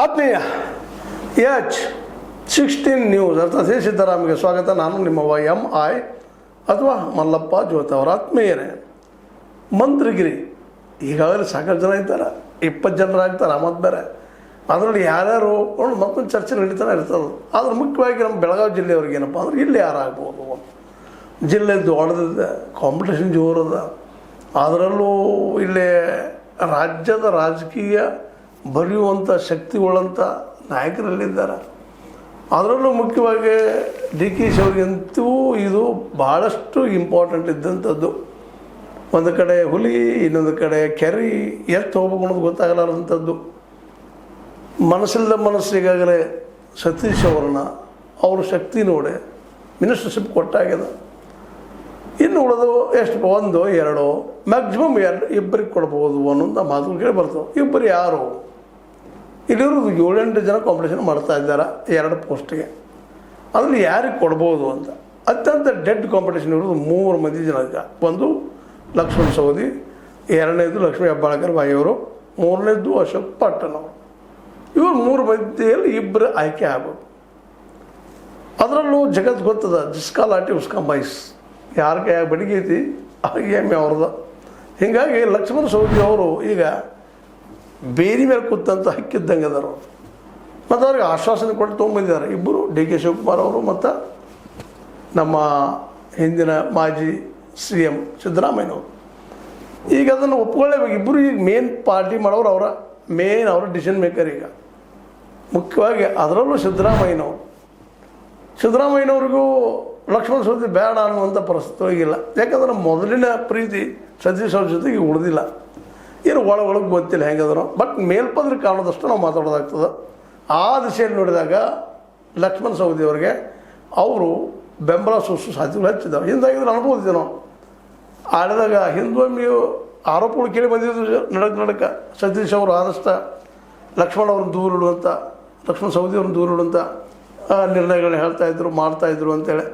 ಆತ್ಮೀಯ H16 news ಅರ್ಥಾತ್ ಸಿದ್ದರಾಮಯ್ಯ ಸ್ವಾಗತ. ನಾನು ನಿಮ್ಮ MI ಅಥವಾ ಮಲ್ಲಪ್ಪ ಜೋತ್ ಅವರ ಆತ್ಮೀಯರೇ. ಮಂತ್ರಿಗಿರಿ ಈಗಾಗಲೇ ಸಾಕಷ್ಟು ಜನ ಇದ್ದಾರೆ, 20 ಜನರಾಗ್ತಾರೆ ಮತ್ತು ಬೇರೆ ಅದರಲ್ಲಿ ಯಾರ್ಯಾರು ಮತ್ತೊಂದು ಚರ್ಚೆ ನಡೀತಾನೆ ಇರ್ತದೆ. ಆದರೆ ಮುಖ್ಯವಾಗಿ ನಮ್ಮ ಬೆಳಗಾವಿ ಜಿಲ್ಲೆಯವ್ರಿಗೆ ಏನಪ್ಪ ಅಂದ್ರೆ ಇಲ್ಲಿ ಯಾರಾಗ್ಬೋದು, ಜಿಲ್ಲೆ ದೊಡ್ಡದಿದೆ, ಕಾಂಪಿಟೇಷನ್ ಜೋರದ, ಅದರಲ್ಲೂ ಇಲ್ಲಿ ರಾಜ್ಯದ ರಾಜಕೀಯ ಬರೆಯುವಂಥ ಶಕ್ತಿಗಳಂಥ ನಾಯಕರಲ್ಲಿದ್ದಾರೆ. ಅದರಲ್ಲೂ ಮುಖ್ಯವಾಗಿ DK ಶಿ ಅವರಿಗಂತೂ ಇದು ಭಾಳಷ್ಟು ಇಂಪಾರ್ಟೆಂಟ್ ಇದ್ದಂಥದ್ದು. ಒಂದು ಕಡೆ ಹುಲಿ, ಇನ್ನೊಂದು ಕಡೆ ಕೆರೆ, ಎತ್ತು ಹೋಗ್ಬೇಕು ಅನ್ನೋದು ಗೊತ್ತಾಗಲಾರಂಥದ್ದು. ಮನಸ್ಸಿಲ್ಲದ ಮನಸ್ಸಿಗಾಗಲೇ ಸತೀಶ್ ಅವ್ರನ್ನ ಅವ್ರ ಶಕ್ತಿ ನೋಡಿ ಮಿನಿಸ್ಟರ್ಶಿಪ್ ಕೊಟ್ಟಾಗಿದೆ. ಇನ್ನು ಉಳಿದು ಎಷ್ಟು 1 2 ಮ್ಯಾಕ್ಸಿಮಮ್ 2 ಇಬ್ಬರಿಗೆ ಕೊಡ್ಬೋದು ಅನ್ನೋದು ಮಾತುಗಳು ಕೇಳಿ ಬರ್ತವೆ. ಇಬ್ಬರು ಯಾರು? ಇಲ್ಲಿರೋದು 7-8 ಜನ ಕಾಂಪಿಟೇಷನ್ ಮಾಡ್ತಾ ಇದ್ದಾರೆ 2 ಪೋಸ್ಟಿಗೆ. ಅದರಲ್ಲಿ ಯಾರಿಗೆ ಕೊಡ್ಬೋದು ಅಂತ ಅತ್ಯಂತ ಡೆಡ್ ಕಾಂಪಿಟೇಷನ್ ಇರೋದು 3 ಮಂದಿ ಜನ ಇದ್ದಾರೆ. ಒಂದು ಲಕ್ಷ್ಮಣ್ ಸವದಿ, 2ನೇದು ಲಕ್ಷ್ಮೀ ಹೆಬ್ಬಾಳ್ಕರ್ ಬಾಯಿಯವರು, 3ನೇದು ಅಶೋಕ್ ಪಾಟೀಲ್ ಅವರು. ಇವರು 3 ಮಂದಿಯಲ್ಲಿ ಇಬ್ಬರು ಆಯ್ಕೆ ಆಗ್ಬೋದು. ಅದರಲ್ಲೂ ಜಗತ್ತು ಗೊತ್ತದ, ಜಿಸ್ಕಾ ಲಾಟಿ ಉಸ್ಕಾ ಮೈಸ್, ಯಾರ ಕೈ ಬಡಿಗೈತಿ ಎಮ್ಮೆ ಅವ್ರದ್ದು. ಹೀಗಾಗಿ ಲಕ್ಷ್ಮಣ್ ಸವದಿ ಅವರು ಈಗ ಬೇರೆ ಮೇಲೆ ಕೂತಂತ ಹಕ್ಕಿದ್ದಂಗೆ ಅದಾರ. ಮತ್ತು ಅವ್ರಿಗೆ ಆಶ್ವಾಸನೆ ಕೊಟ್ಟು ತೊಗೊಂಬಂದಿದ್ದಾರೆ ಇಬ್ಬರು, DK ಶಿವಕುಮಾರ್ ಅವರು ಮತ್ತು ನಮ್ಮ ಹಿಂದಿನ ಮಾಜಿ CM ಸಿದ್ದರಾಮಯ್ಯನವರು. ಈಗ ಅದನ್ನು ಒಪ್ಕೊಳ್ಳೇಬೇಕು. ಇಬ್ಬರು ಈಗ ಮೇನ್ ಪಾರ್ಟಿ ಮಾಡೋರು ಅವರ ಡಿಸಿಷನ್ ಮೇಕರ್. ಈಗ ಮುಖ್ಯವಾಗಿ ಅದರಲ್ಲೂ ಸಿದ್ದರಾಮಯ್ಯನವ್ರಿಗೂ ಲಕ್ಷ್ಮಣ ಸವದಿ ಬೇಡ ಅನ್ನುವಂಥ ಪರಿಸ್ಥಿತಿ ಹೋಗಿಲ್ಲ. ಯಾಕಂದ್ರೆ ಮೊದಲಿನ ಪ್ರೀತಿ ಸತೀಶ್ ಅವ್ರ ಜೊತೆಗೆ ಉಳಿದಿಲ್ಲ. ಏನು ಒಳಗೆ ಗೊತ್ತಿಲ್ಲ ಹೆಂಗದ್ರು. ಬಟ್ ಮೇಲ್ಪದ್ರೆ ಕಾಣೋದಷ್ಟು ನಾವು ಮಾತಾಡೋದಾಗ್ತದೆ. ಆ ದಿಶೆಯಲ್ಲಿ ನೋಡಿದಾಗ ಲಕ್ಷ್ಮಣ ಸವದಿ ಅವರಿಗೆ ಅವರು ಬೆಂಬಲ ಸೂಚಿಸೋ ಸಾಧ್ಯತೆಗಳು ಹೆಚ್ಚಿದ್ದಾವೆ. ಹಿಂದಾಗಿದ್ರೆ ಅನ್ಬೋದಿದ್ದೆ ನಾವು ಆಡಿದಾಗ ಹಿಂದೊಮ್ಮೆ ಆರೋಪಗಳು ಕೇಳಿ ಬಂದಿದ್ದು ನಡಕ ಸತೀಶ್ ಅವರು ಆದಷ್ಟು ಲಕ್ಷ್ಮಣ ಅವ್ರನ್ನ ಲಕ್ಷ್ಮಣ ಸವದಿ ಅವ್ರನ್ನ ದೂರ ಇಡುವಂಥ ನಿರ್ಣಯಗಳನ್ನ ಹೇಳ್ತಾಯಿದ್ರು, ಮಾಡ್ತಾಯಿದ್ರು ಅಂತೇಳಿ